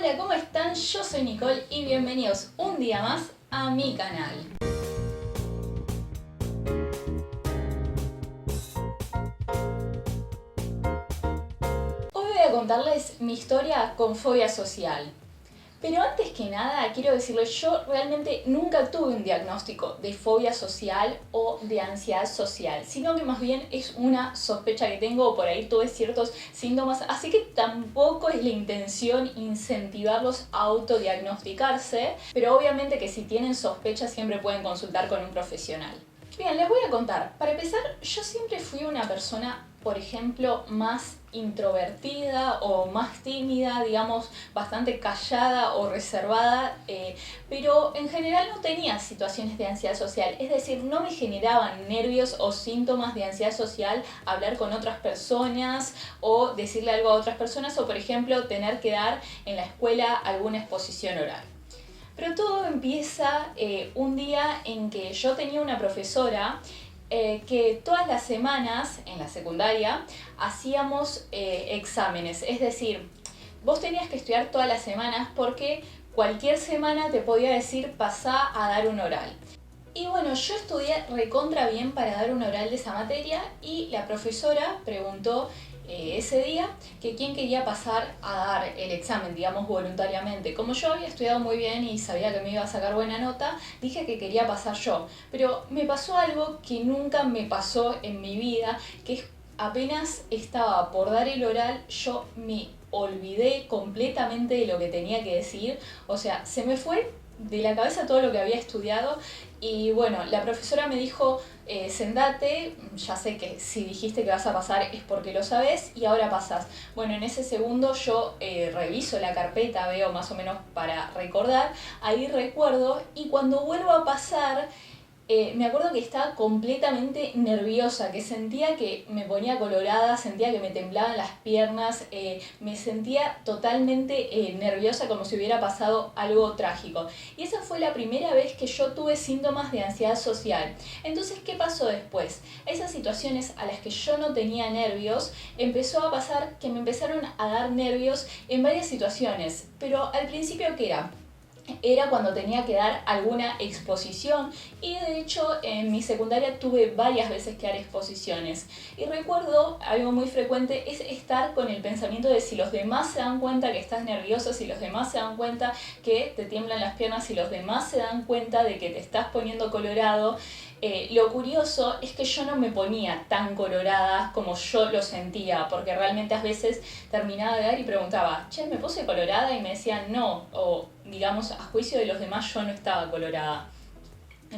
Hola, ¿cómo están? Yo soy Nicole y bienvenidos un día más a mi canal. Hoy voy a contarles mi historia con fobia social. Pero antes que nada quiero decirles, yo realmente nunca tuve un diagnóstico de fobia social o de ansiedad social, sino que más bien es una sospecha que tengo, por ahí tuve ciertos síntomas, así que tampoco es la intención incentivarlos a autodiagnosticarse, pero obviamente que si tienen sospechas siempre pueden consultar con un profesional. Bien, les voy a contar. Para empezar, yo siempre fui una persona, por ejemplo, más introvertida o más tímida, digamos, bastante callada o reservada, pero en general no tenía situaciones de ansiedad social, es decir, no me generaban nervios o síntomas de ansiedad social hablar con otras personas o decirle algo a otras personas o, por ejemplo, tener que dar en la escuela alguna exposición oral. Pero todo empieza un día en que yo tenía una profesora que todas las semanas en la secundaria hacíamos exámenes, es decir, vos tenías que estudiar todas las semanas porque cualquier semana te podía decir pasá a dar un oral. Y bueno, yo estudié recontra bien para dar un oral de esa materia y la profesora preguntó ese día que quién quería pasar a dar el examen, digamos, voluntariamente. Como yo había estudiado muy bien y sabía que me iba a sacar buena nota, dije que quería pasar yo. Pero me pasó algo que nunca me pasó en mi vida, que es apenas estaba por dar el oral, yo me olvidé completamente de lo que tenía que decir. O sea, se me fue de la cabeza todo lo que había estudiado y bueno, la profesora me dijo, sentate, ya sé que si dijiste que vas a pasar es porque lo sabes y ahora pasás. Bueno, en ese segundo yo reviso la carpeta, veo más o menos para recordar, ahí recuerdo y cuando vuelvo a pasar me acuerdo que estaba completamente nerviosa, que sentía que me ponía colorada, sentía que me temblaban las piernas, me sentía totalmente nerviosa como si hubiera pasado algo trágico. Y esa fue la primera vez que yo tuve síntomas de ansiedad social. Entonces, ¿qué pasó después? Esas situaciones a las que yo no tenía nervios, empezó a pasar que me empezaron a dar nervios en varias situaciones. Pero al principio, ¿qué era? Era cuando tenía que dar alguna exposición y de hecho en mi secundaria tuve varias veces que dar exposiciones y recuerdo algo muy frecuente es estar con el pensamiento de si los demás se dan cuenta que estás nervioso, si los demás se dan cuenta que te tiemblan las piernas, si los demás se dan cuenta de que te estás poniendo colorado. Lo curioso es que yo no me ponía tan colorada como yo lo sentía, porque realmente a veces terminaba de dar y preguntaba, che, ¿me puse colorada? Y me decían no, o digamos, a juicio de los demás yo no estaba colorada.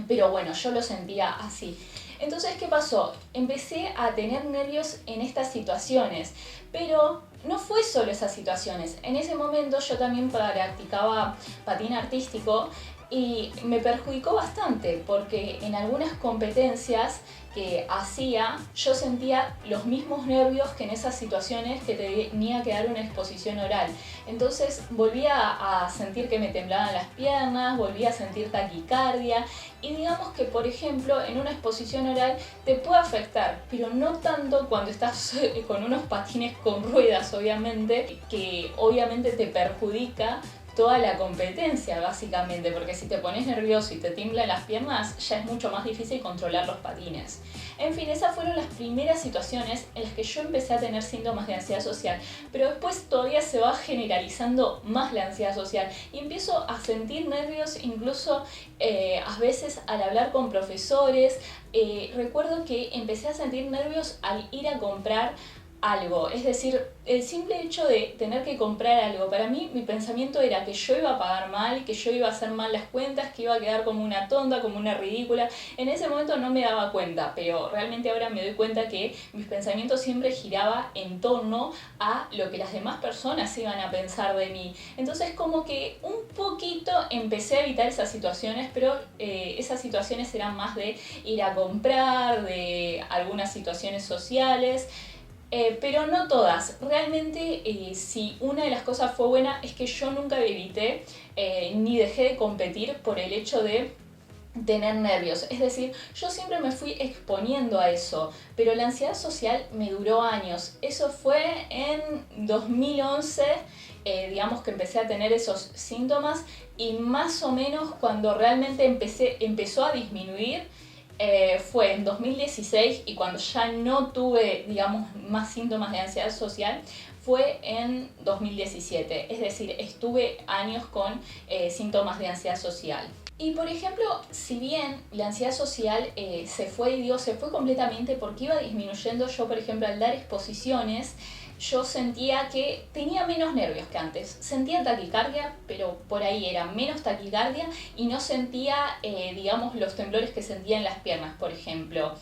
Pero bueno, yo lo sentía así. Entonces, ¿qué pasó? Empecé a tener nervios en estas situaciones, pero no fue solo esas situaciones. En ese momento yo también practicaba patín artístico y me perjudicó bastante porque en algunas competencias que hacía yo sentía los mismos nervios que en esas situaciones que tenía que dar una exposición oral. Entonces volvía a sentir que me temblaban las piernas, volvía a sentir taquicardia y digamos que por ejemplo en una exposición oral te puede afectar, pero no tanto cuando estás con unos patines con ruedas obviamente, que obviamente te perjudica toda la competencia básicamente, porque si te pones nervioso y te tiemblan las piernas ya es mucho más difícil controlar los patines. En fin, esas fueron las primeras situaciones en las que yo empecé a tener síntomas de ansiedad social, pero después todavía se va generalizando más la ansiedad social y empiezo a sentir nervios incluso a veces al hablar con profesores. Recuerdo que empecé a sentir nervios al ir a comprar algo, es decir, el simple hecho de tener que comprar algo, para mí mi pensamiento era que yo iba a pagar mal, que yo iba a hacer mal las cuentas, que iba a quedar como una tonta, como una ridícula. En ese momento no me daba cuenta, pero realmente ahora me doy cuenta que mis pensamientos siempre giraban en torno a lo que las demás personas iban a pensar de mí. Entonces como que un poquito empecé a evitar esas situaciones, pero esas situaciones eran más de ir a comprar, de algunas situaciones sociales. Pero no todas. Realmente, si una de las cosas fue buena es que yo nunca evité ni dejé de competir por el hecho de tener nervios. Es decir, yo siempre me fui exponiendo a eso, pero la ansiedad social me duró años. Eso fue en 2011, digamos que empecé a tener esos síntomas y más o menos cuando realmente empezó a disminuir fue en 2016 y cuando ya no tuve, digamos, más síntomas de ansiedad social fue en 2017. Es decir, estuve años con síntomas de ansiedad social. Y por ejemplo, si bien la ansiedad social se fue completamente porque iba disminuyendo. Yo, por ejemplo, al dar exposiciones, yo sentía que tenía menos nervios que antes. Sentía taquicardia, pero por ahí era menos taquicardia y no sentía, digamos, los temblores que sentía en las piernas, por ejemplo.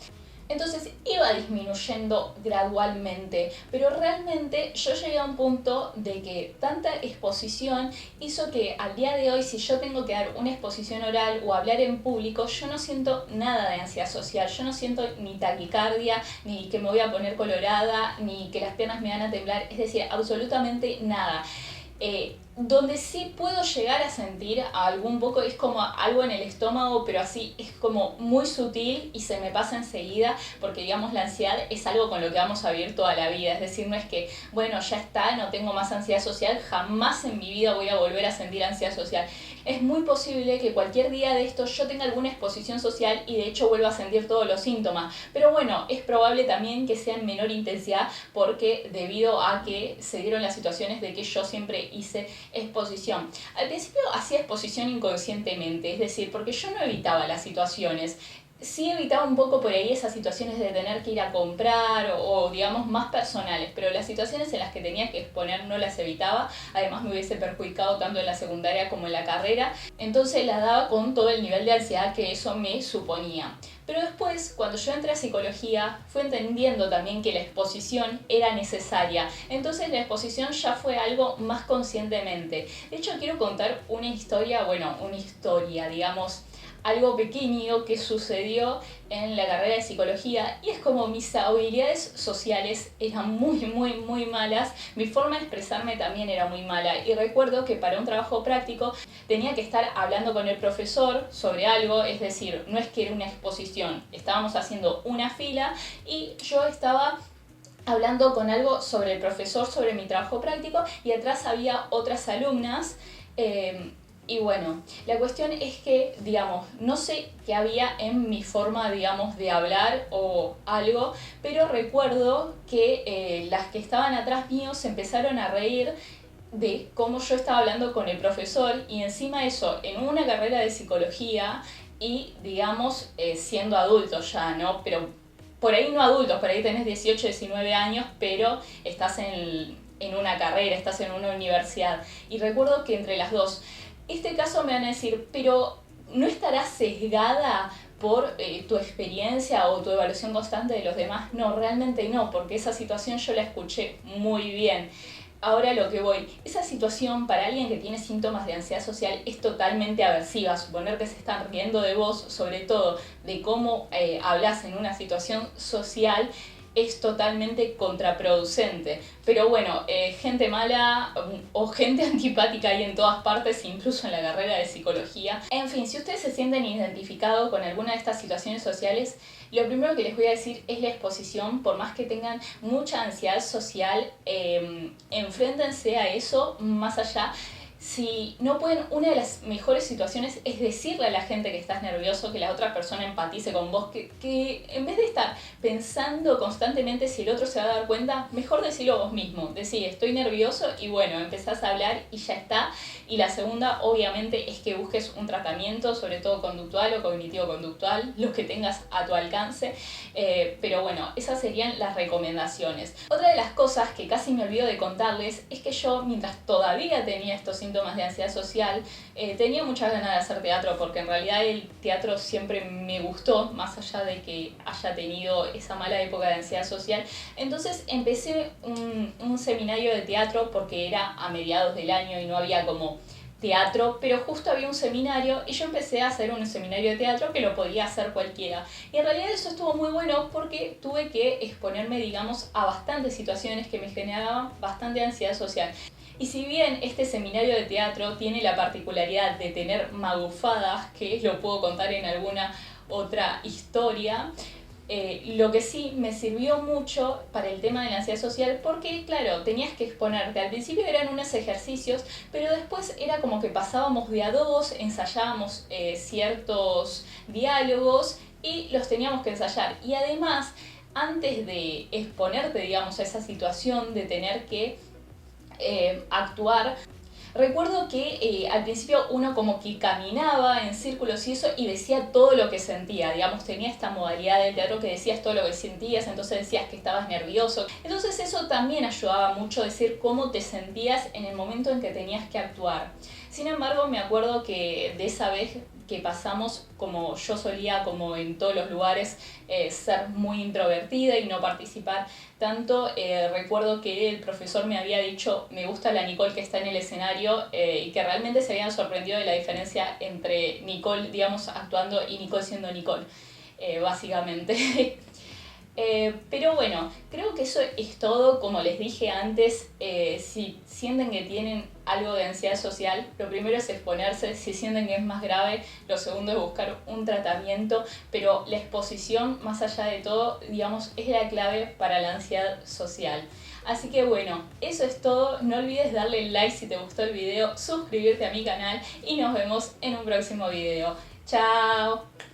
Entonces iba disminuyendo gradualmente, pero realmente yo llegué a un punto de que tanta exposición hizo que al día de hoy, si yo tengo que dar una exposición oral o hablar en público, yo no siento nada de ansiedad social, yo no siento ni taquicardia, ni que me voy a poner colorada, ni que las piernas me van a temblar, es decir, absolutamente nada. Donde sí puedo llegar a sentir algún poco es como algo en el estómago, pero así es como muy sutil y se me pasa enseguida, porque digamos la ansiedad es algo con lo que vamos a vivir toda la vida. Es decir, no es que, bueno, ya está, no tengo más ansiedad social, jamás en mi vida voy a volver a sentir ansiedad social. Es muy posible que cualquier día de esto yo tenga alguna exposición social y de hecho vuelva a sentir todos los síntomas, pero bueno, es probable también que sea en menor intensidad porque debido a que se dieron las situaciones de que yo siempre hice exposición. Al principio hacía exposición inconscientemente, es decir, porque yo no evitaba las situaciones. Sí evitaba un poco por ahí esas situaciones de tener que ir a comprar o digamos más personales, pero las situaciones en las que tenía que exponer no las evitaba, además me hubiese perjudicado tanto en la secundaria como en la carrera, entonces la daba con todo el nivel de ansiedad que eso me suponía. Pero después, cuando yo entré a psicología, fui entendiendo también que la exposición era necesaria. Entonces la exposición ya fue algo más conscientemente. De hecho, quiero contar una historia, digamos, algo pequeño que sucedió en la carrera de psicología y es como mis habilidades sociales eran muy malas, mi forma de expresarme también era muy mala y recuerdo que para un trabajo práctico tenía que estar hablando con el profesor sobre algo, es decir, no es que era una exposición, estábamos haciendo una fila y yo estaba hablando con algo sobre el profesor, sobre mi trabajo práctico y atrás había otras alumnas. Y bueno, la cuestión es que, digamos, no sé qué había en mi forma, digamos, de hablar o algo, pero recuerdo que las que estaban atrás mío se empezaron a reír de cómo yo estaba hablando con el profesor y encima eso, en una carrera de psicología y, digamos, siendo adultos ya, ¿no? Pero por ahí no adultos, por ahí tenés 18, 19 años, pero estás en una carrera, estás en una universidad. Y recuerdo que entre las dos, este caso me van a decir, pero ¿no estarás sesgada por tu experiencia o tu evaluación constante de los demás? No, realmente no, porque esa situación yo la escuché muy bien. Ahora lo que voy, esa situación para alguien que tiene síntomas de ansiedad social es totalmente aversiva. Suponer que se están riendo de vos, sobre todo de cómo hablas en una situación social, es totalmente contraproducente. Pero bueno, gente mala o gente antipática hay en todas partes, incluso en la carrera de psicología. En fin, si ustedes se sienten identificados con alguna de estas situaciones sociales, lo primero que les voy a decir es la exposición. Por más que tengan mucha ansiedad social, enfréntense a eso más allá. Si no pueden, una de las mejores situaciones es decirle a la gente que estás nervioso, que la otra persona empatice con vos, que en vez de estar pensando constantemente si el otro se va a dar cuenta, mejor decirlo vos mismo. Decir, estoy nervioso y bueno, empezás a hablar y ya está. Y la segunda, obviamente, es que busques un tratamiento, sobre todo conductual o cognitivo-conductual, lo que tengas a tu alcance. Pero bueno, esas serían las recomendaciones. Otra de las cosas que casi me olvido de contarles es que yo, mientras todavía tenía estos síntomas de ansiedad social, tenía muchas ganas de hacer teatro, porque en realidad el teatro siempre me gustó, más allá de que haya tenido esa mala época de ansiedad social. Entonces empecé un seminario de teatro porque era a mediados del año y no había como teatro, pero justo había un seminario y yo empecé a hacer un seminario de teatro que lo podía hacer cualquiera. Y en realidad eso estuvo muy bueno porque tuve que exponerme, digamos, a bastantes situaciones que me generaban bastante ansiedad social. Y si bien este seminario de teatro tiene la particularidad de tener magufadas, que lo puedo contar en alguna otra historia, lo que sí me sirvió mucho para el tema de la ansiedad social porque, claro, tenías que exponerte. Al principio eran unos ejercicios, pero después era como que pasábamos de a dos, ensayábamos ciertos diálogos y los teníamos que ensayar. Y además, antes de exponerte, digamos, a esa situación de tener que actuar, recuerdo que al principio uno como que caminaba en círculos y eso y decía todo lo que sentía, digamos, tenía esta modalidad del teatro que decías todo lo que sentías, entonces decías que estabas nervioso. Entonces eso también ayudaba mucho a decir cómo te sentías en el momento en que tenías que actuar. Sin embargo, me acuerdo que de esa vez que pasamos, como yo solía, como en todos los lugares, ser muy introvertida y no participar tanto, recuerdo que el profesor me había dicho, me gusta la Nicole que está en el escenario, y que realmente se habían sorprendido de la diferencia entre Nicole, digamos, actuando y Nicole siendo Nicole, básicamente. Pero bueno, creo que eso es todo. Como les dije antes, si sienten que tienen algo de ansiedad social, lo primero es exponerse. Si sienten que es más grave, lo segundo es buscar un tratamiento, pero la exposición, más allá de todo, digamos, es la clave para la ansiedad social. Así que bueno, eso es todo. No olvides darle like si te gustó el video, suscribirte a mi canal y nos vemos en un próximo video. ¡Chao!